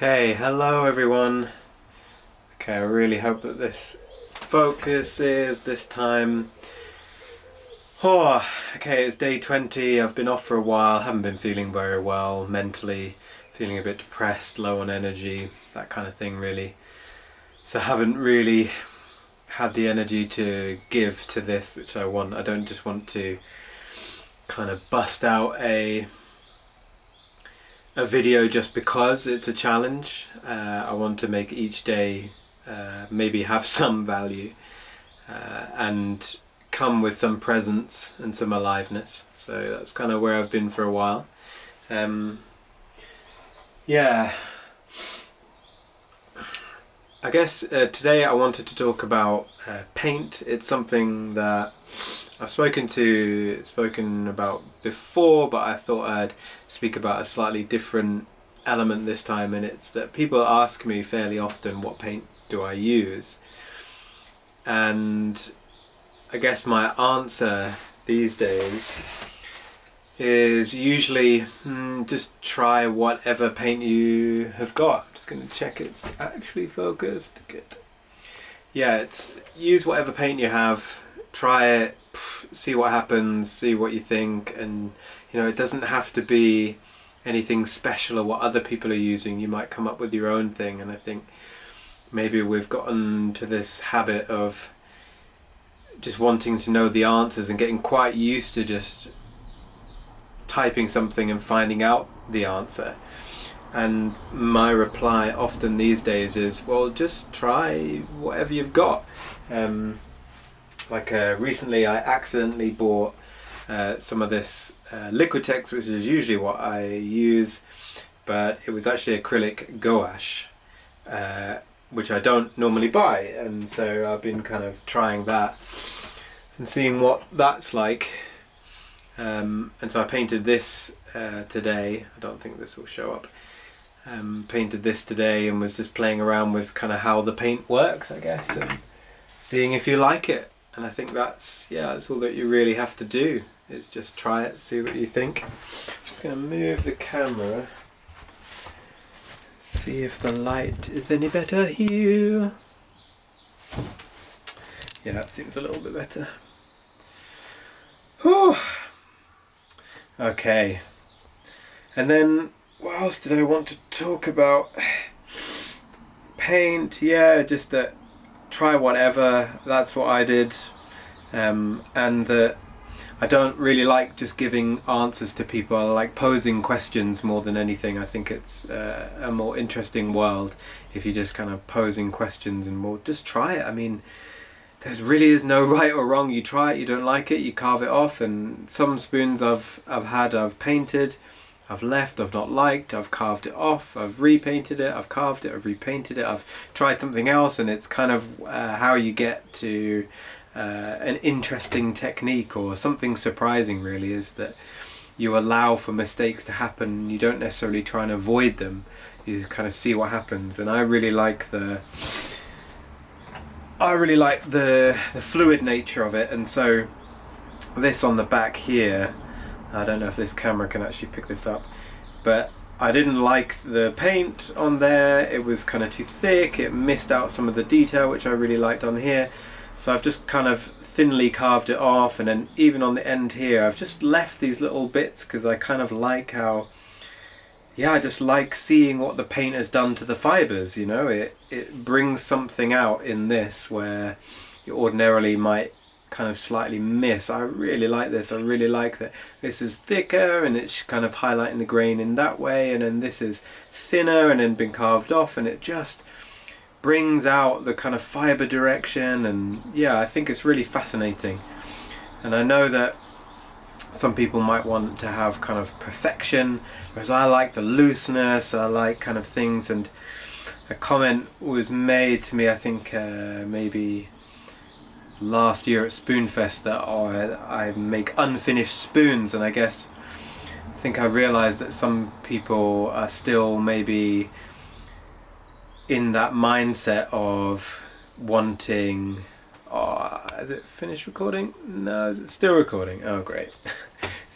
Okay, hello everyone. Okay, I really hope that this focuses this time. Oh, okay, it's day 20. I've been off for a while, haven't been feeling very well mentally, feeling a bit depressed, low on energy, that kind of thing really. So I haven't really had the energy to give to this, which I want. I don't just want to kind of bust out a video just because it's a challenge. I want to make each day maybe have some value and come with some presence and some aliveness. So that's kind of where I've been for a while. Yeah, I guess today I wanted to talk about paint. It's something that I've spoken about before, but I thought I'd speak about a slightly different element this time, and it's that people ask me fairly often, what paint do I use? And I guess my answer these days is usually just try whatever paint you have got. I'm just going to check it's actually focused. Good. Yeah, it's use whatever paint you have, try it, see what happens, see what you think, and it doesn't have to be anything special or what other people are using. You might come up with your own thing, and I think maybe we've gotten to this habit of just wanting to know the answers and getting quite used to just typing something and finding out the answer. And my reply often these days is, well, just try whatever you've got. Recently I accidentally bought some of this Liquitex, which is usually what I use, but it was actually acrylic gouache, which I don't normally buy, and so I've been kind of trying that and seeing what that's like. And so I painted this today. I don't think this will show up. Painted this today and was just playing around with kind of how the paint works, I guess, and seeing if you like it. And I think that's all that you really have to do, is just try it, see what you think. I'm just going to move the camera, see if the light is any better here. Yeah, that seems a little bit better. Whew. Okay, and then what else did I want to talk about? Paint, yeah, just that try whatever, that's what I did, and that I don't really like just giving answers to people. I like posing questions more than anything. I think it's a more interesting world if you're just kind of posing questions and more just try it. I mean, there really is no right or wrong. You try it, you don't like it, you carve it off. And some spoons I've painted, I've left, I've not liked, I've carved it off, I've repainted it, I've carved it, I've repainted it, I've tried something else, and it's kind of how you get to an interesting technique or something surprising, really, is that you allow for mistakes to happen. You don't necessarily try and avoid them, you kind of see what happens. And I really like the fluid nature of it. And so this on the back here, I don't know if this camera can actually pick this up, but I didn't like the paint on there. It was kind of too thick, it missed out some of the detail which I really liked on here. So I've just kind of thinly carved it off, and then even on the end here I've just left these little bits because I kind of like how, I just like seeing what the paint has done to the fibers. It brings something out in this where you ordinarily might kind of slightly miss. I really like this. I really like that this is thicker and it's kind of highlighting the grain in that way, and then this is thinner and then been carved off, and it just brings out the kind of fiber direction. And I think it's really fascinating. And I know that some people might want to have kind of perfection, whereas I like the looseness, I like kind of things. And a comment was made to me, I think maybe last year at Spoonfest, that I make unfinished spoons, and I think I realised that some people are still maybe in that mindset of wanting. Is it finished recording? No, is it still recording? Oh great.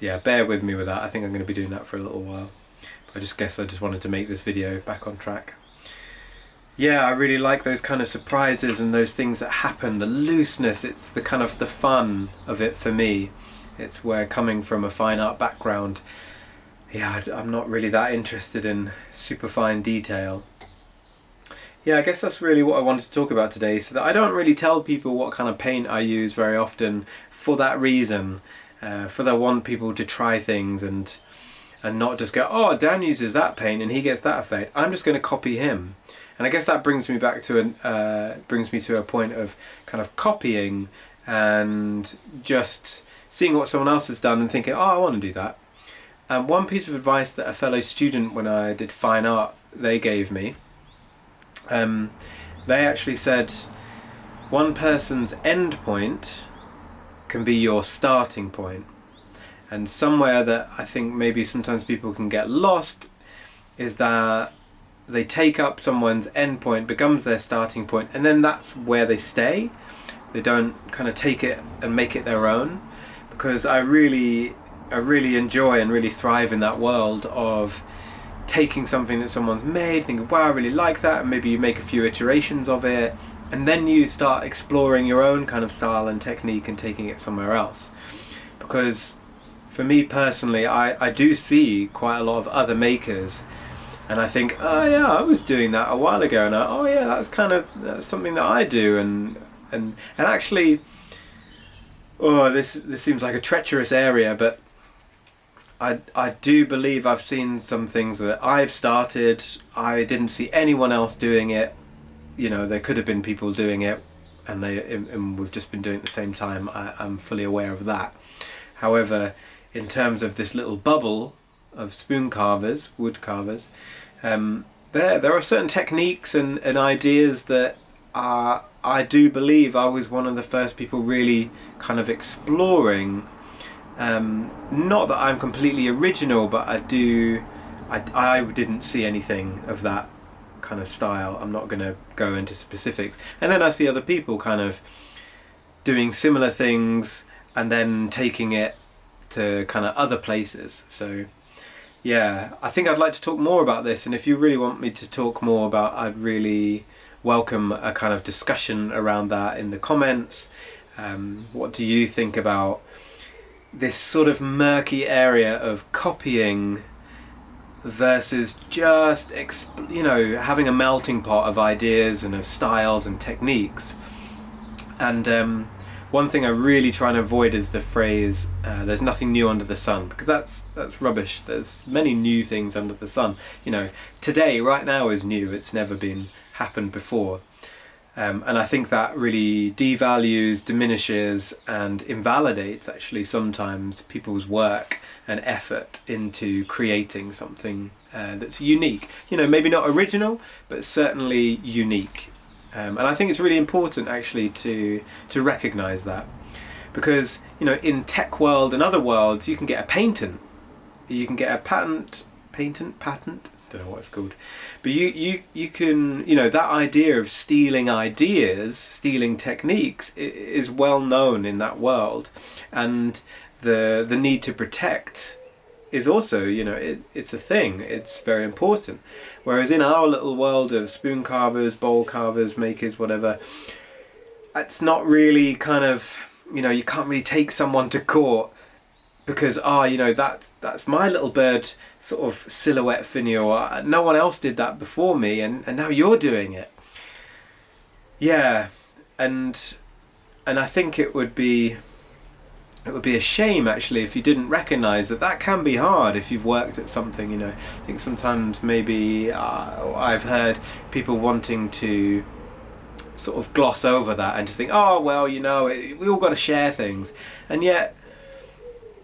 Yeah, bear with me with that. I think I'm going to be doing that for a little while. I just guess I just wanted to make this video back on track. Yeah, I really like those kind of surprises and those things that happen, the looseness, it's the kind of the fun of it for me. It's where, coming from a fine art background, yeah, I'm not really that interested in super fine detail. Yeah, I guess that's really what I wanted to talk about today, so that I don't really tell people what kind of paint I use very often for that reason, for that I want people to try things and not just go, oh, Dan uses that paint and he gets that effect, I'm just going to copy him. And I guess that brings me back to a point of kind of copying and just seeing what someone else has done and thinking, oh, I want to do that. And one piece of advice that a fellow student, when I did fine art, they gave me, they actually said one person's end point can be your starting point. And somewhere that I think maybe sometimes people can get lost is that they take up someone's end point, becomes their starting point, and then that's where they stay. They don't kind of take it and make it their own, because I really enjoy and really thrive in that world of taking something that someone's made, thinking, wow, I really like that, and maybe you make a few iterations of it, and then you start exploring your own kind of style and technique and taking it somewhere else. Because for me personally, I do see quite a lot of other makers, and I think, oh yeah, I was doing that a while ago, and oh yeah, that's something that I do, and actually, oh, this seems like a treacherous area, but I do believe I've seen some things that I've started, I didn't see anyone else doing it. You know, there could have been people doing it, and we've just been doing it at the same time. I'm fully aware of that. However, in terms of this little bubble of spoon carvers, wood carvers, there are certain techniques and ideas that I do believe I was one of the first people really kind of exploring. Not that I'm completely original, but I didn't see anything of that kind of style. I'm not going to go into specifics. And then I see other people kind of doing similar things and then taking it to kind of other places. So yeah, I think I'd like to talk more about this, and if you really want me to talk more about, I'd really welcome a kind of discussion around that in the comments. What do you think about this sort of murky area of copying versus just having a melting pot of ideas and of styles and techniques? And one thing I really try and avoid is the phrase there's nothing new under the sun, because that's rubbish. There's many new things under the sun. Today, right now, is new. It's never been happened before. And I think that really devalues, diminishes and invalidates actually sometimes people's work and effort into creating something that's unique. Maybe not original, but certainly unique. And I think it's really important actually to recognise that, because in tech world and other worlds you can get a patent, you can get a patent, don't know what it's called, but you can, that idea of stealing ideas, stealing techniques is well known in that world, and the need to protect is also, it's a thing, it's very important. Whereas in our little world of spoon carvers, bowl carvers, makers, whatever, it's not really kind of, you can't really take someone to court because that's my little bird sort of silhouette finial, or no one else did that before me, and now you're doing it. Yeah, and I think it would be a shame actually if you didn't recognise that can be hard if you've worked at something. I think sometimes maybe I've heard people wanting to sort of gloss over that and just think, oh well, we all got to share things, and yet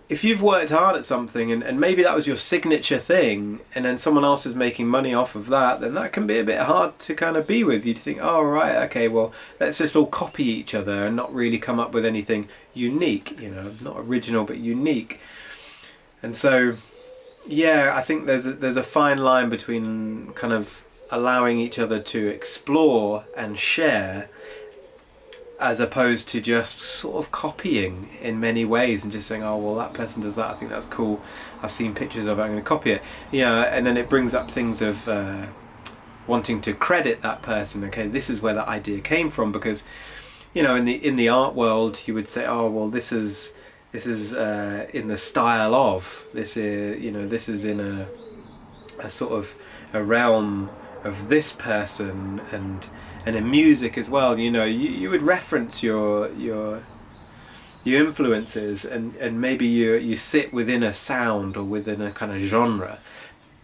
if you've worked hard at something and maybe that was your signature thing, and then someone else is making money off of that, then that can be a bit hard to kind of be with. You think, oh right, okay, well let's just all copy each other and not really come up with anything unique, not original but unique. And so yeah, I think there's a fine line between kind of allowing each other to explore and share, as opposed to just sort of copying in many ways and just saying, oh well, that person does that, I think that's cool, I've seen pictures of it, I'm going to copy it, and then it brings up things of wanting to credit that person. Okay, this is where that idea came from, because in the art world you would say, oh well, this is in the style of, this is in a sort of a realm of this person, and in music as well, you would reference your influences, and maybe you sit within a sound or within a kind of genre,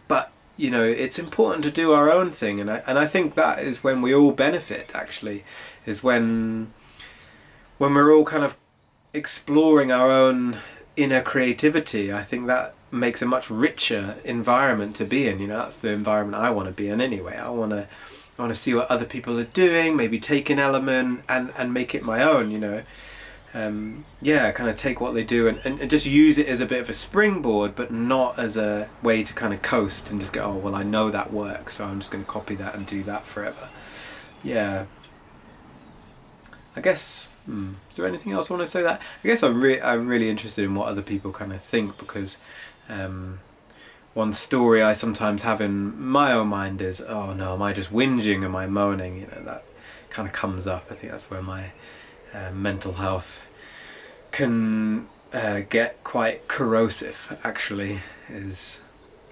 but it's important to do our own thing, and I think that is when we all benefit, actually, is when we're all kind of exploring our own inner creativity. I think that makes a much richer environment to be in. That's the environment I want to be in anyway. I want to see what other people are doing, maybe take an element and make it my own, kind of take what they do and just use it as a bit of a springboard, but not as a way to kind of coast and just go, oh well, I know that works, so I'm just going to copy that and do that forever. Yeah, I guess, is there anything else I want to say that? I guess I'm really interested in what other people kind of think, because one story I sometimes have in my own mind is, oh no, am I just whinging, am I moaning? That kind of comes up. I think that's where my mental health can get quite corrosive, actually. Is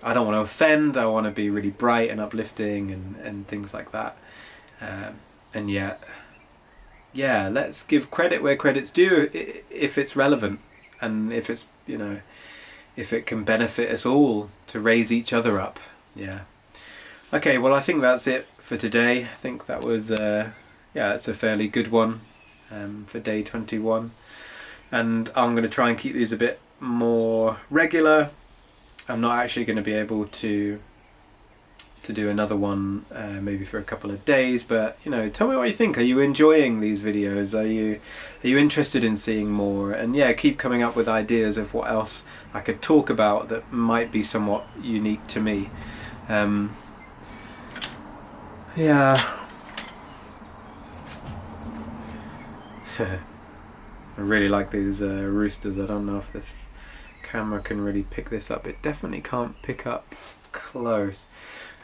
I don't want to offend, I want to be really bright and uplifting and things like that, and yet, yeah, let's give credit where credit's due, if it's relevant, and if it's, if it can benefit us all to raise each other up. Yeah. Okay, well, I think that's it for today. I think that was, it's a fairly good one for day 21. And I'm going to try and keep these a bit more regular. I'm not actually going to be able to do another one maybe for a couple of days, but tell me what you think. Are you enjoying these videos? Are you interested in seeing more? And yeah, keep coming up with ideas of what else I could talk about that might be somewhat unique to me. Yeah. I really like these roosters. I don't know if this camera can really pick this up. It definitely can't pick up close.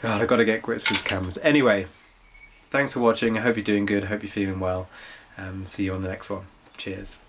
God, I've got to get grips with cameras. Anyway, thanks for watching. I hope you're doing good. I hope you're feeling well. See you on the next one. Cheers.